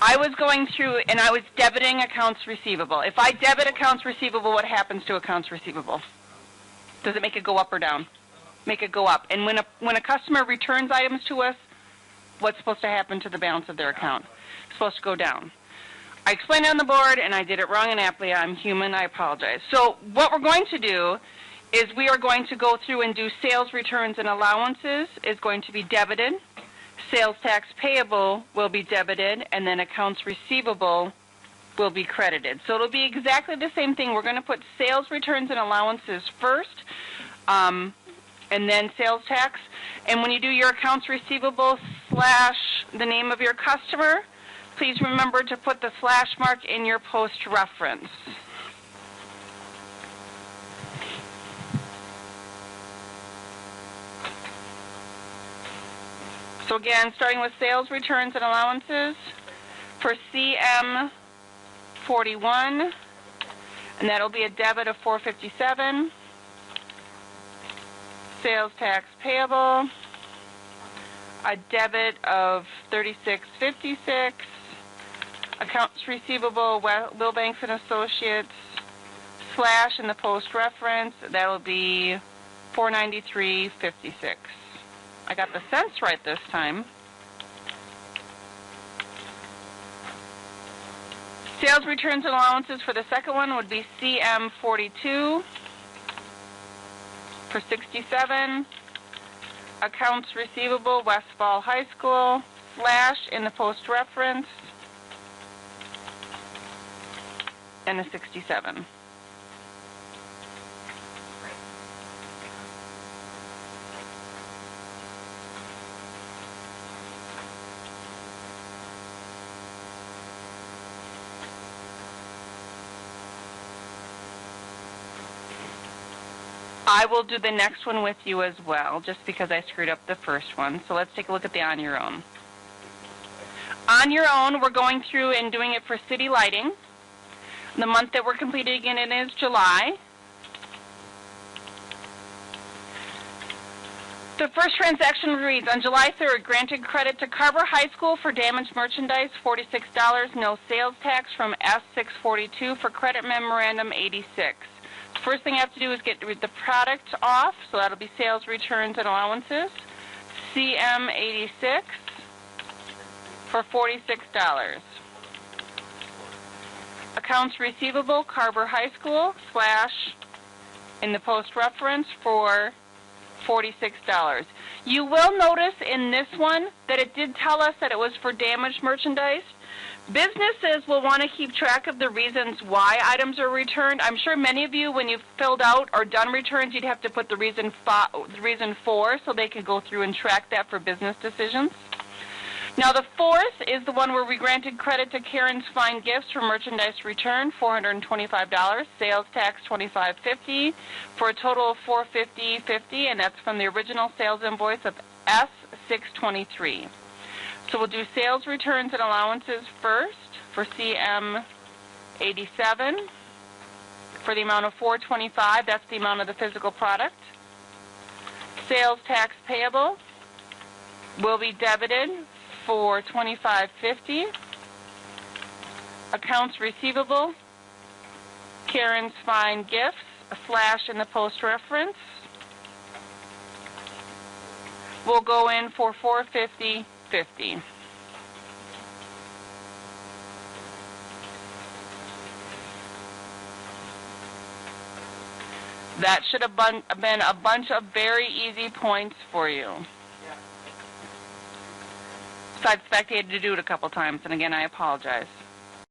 I was going through and I was debiting accounts receivable. If I debit accounts receivable, what happens to accounts receivable? Does it make it go up or down? Make it go up. And when a customer returns items to us, what's supposed to happen to the balance of their account? It's supposed to go down. I explained it on the board, and I did it wrong inaptly. I'm human. I apologize. So what we're going to do is we are going to go through and do sales returns and allowances is going to be debited. Sales tax payable will be debited, and then accounts receivable will be credited. So it'll be exactly the same thing. We're going to put sales returns and allowances first, and then sales tax. And when you do your accounts receivable / the name of your customer, please remember to put the slash mark in your post reference. So again, starting with sales returns and allowances for CM 41, and that'll be a debit of $457. Sales tax payable, a debit of $36.56. Accounts receivable, Wilbanks and Associates, / in the post reference, that'll be $493.56. I got the cents right this time. Sales returns and allowances for the second one would be CM 42 for $67. Accounts receivable, Westfall High School, / in the post reference, and a $67. I will do the next one with you as well, just because I screwed up the first one. So let's take a look at the on your own. On your own, we're going through and doing it for city lighting. The month that we're completing it is July. The first transaction reads, on July 3rd, granted credit to Carver High School for damaged merchandise, $46, no sales tax from S642 for credit memorandum 86. The first thing I have to do is get the product off, so that'll be sales returns and allowances. CM 86 for $46. Accounts receivable, Carver High School, / in the post reference for $46. You will notice in this one that it did tell us that it was for damaged merchandise. Businesses will want to keep track of the reasons why items are returned. I'm sure many of you, when you've filled out or done returns, you'd have to put the reason for so they can go through and track that for business decisions. Now the fourth is the one where we granted credit to Karen's Fine Gifts for merchandise return, $425, sales tax $25.50, for a total of $450.50, and that's from the original sales invoice of S623. So we'll do sales returns and allowances first for CM 87 for the amount of $425. That's the amount of the physical product. Sales tax payable will be debited for $25.50. Accounts receivable, Karen's Fine Gifts, / in the post reference, will go in for $450.50. That should have been a bunch of very easy points for you. Besides the fact he had to do it a couple times, and again, I apologize.